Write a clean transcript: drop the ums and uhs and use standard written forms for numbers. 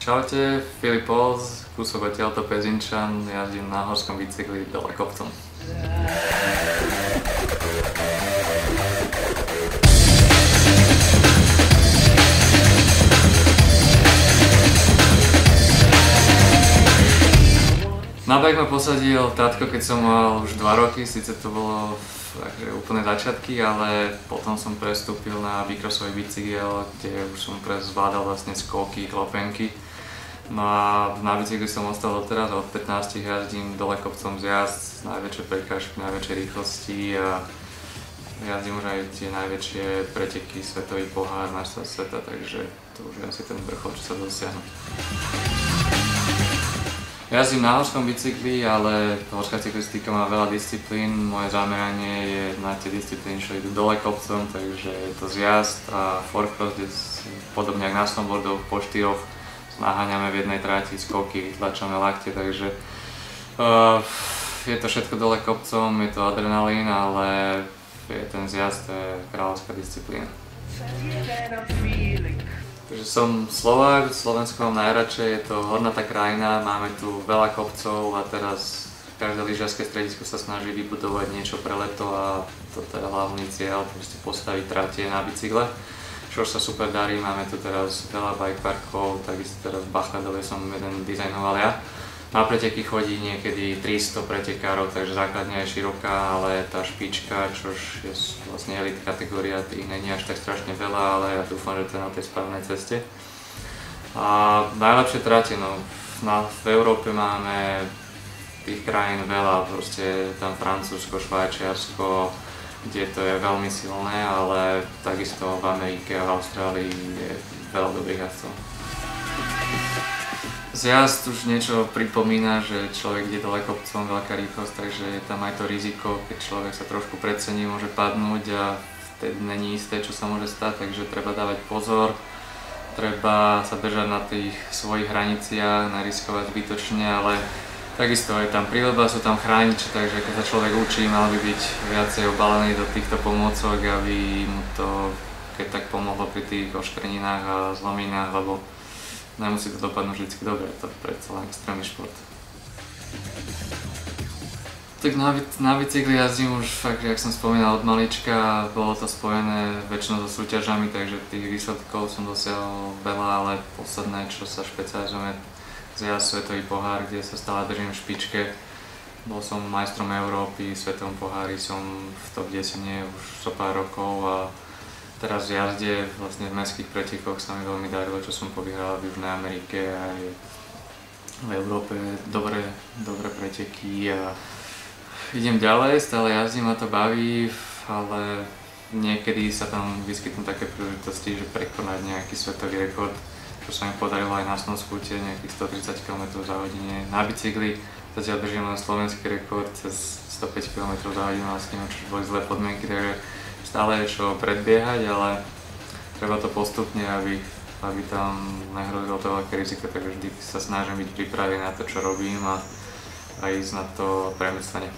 Čaute, Filip Pols, kúsok odtiaľto Pezinčan, jazdím na horskom bicykli dole kopcom. Na bike ma posadil tatko, keď som mal už 2 roky, síce to bolo takže úplne začiatky, ale potom som prestúpil na bicrossový bicykel, kde už som zvládal vlastne skoky, klopenky. No a na bicykli som ostal doteraz, od 15 jazdím dole kopcom zjazd, najväčšie prekážky, najväčšie rýchlosti a jazdím už aj tie najväčšie preteky, svetový pohár, majstrov sveta, takže to už je asi ten vrchol, čo sa dosiahnuť. Jazdím na horskom bicykli, ale horská cyklistika má veľa disciplín. Moje zameranie je na tie disciplíny, čo idú dole kopcom, takže je to zjazd a forecross, kde podobne ako na snowboardoch po štyroch naháňame v jednej tráti skoky, vytlačame lakte, takže je to všetko dole kopcom, je to adrenalín, ale ten zjazd, to je kráľovská disciplína. Takže som Slovák, Slovensko mám najradšej, je to hornatá krajina, máme tu veľa kopcov a teraz každé lyžiarske stredisko sa snaží vybudovať niečo pre leto a toto je hlavný cieľ, proste postaviť trate na bicykle, čo sa super darí, máme tu teraz veľa bike parkov, takisto teraz v Bachladove som jeden dizajnoval ja. Na preteky chodí niekedy 300 pretekárov, takže základňa je široká, ale tá špička, čož je vlastne elit kategória, tých není až tak strašne veľa, ale ja dúfam, že to je na tej správnej ceste. A najlepšie trate, no v Európe máme tých krajín veľa, proste tam Francúzsko, Švajčiarsko, kde to je veľmi silné, ale takisto v Amerike a v Austrálii je veľa dobrých jazdcov. Zjazd už niečo pripomína, že človek ide dole kopcom, veľká rýchlosť, takže je tam aj to riziko, keď človek sa trošku precení, môže padnúť a vtedy není isté, čo sa môže stať, takže treba dávať pozor, treba sa držať na tých svojich hraniciach, nariskovať zbytočne, ale takisto je tam príľuba, sú tam chrániče, takže keď sa človek učí, mal by byť viacej obalený do týchto pomôcok, aby mu to keď tak pomohlo pri tých oškreninách a zlominách, lebo nemusí to dopadnúť vždy dobre, to je predsa len extrémny šport. Tak na bicykli jazdím už fakt, jak som spomínal, od malička, bolo to spojené väčšinou so súťažami, takže tých výsledkov som dosiahol veľa, ale posledné, čo sa špecializujeme, zjazd svetový pohár, kde sa stále držím v špičke. Bol som majstrom Európy, v svetovom pohári som v top 10 už so pár rokov a teraz v jazde, vlastne v mestských pretekoch sa mi veľmi darilo, čo som povyhral v Južnej Amerike aj v Európe, dobré preteky a idem ďalej, stále jazdím, ma to baví, ale niekedy sa tam vyskytnú také príležitosti, že prekonať nejaký svetový rekord, čo sa mi podarilo aj na snowscooteri, nejakých 130 km za hodine. Na bicykli zatiaľ držím len slovenský rekord cez 105 km za hodinu, s ním, čo boli zlé podmienky, takže stále je čo predbiehať, ale treba to postupne, aby tam nehrozilo to veľké riziko, takže vždy sa snažím byť pripravený na to, čo robím a ísť na to premyslene.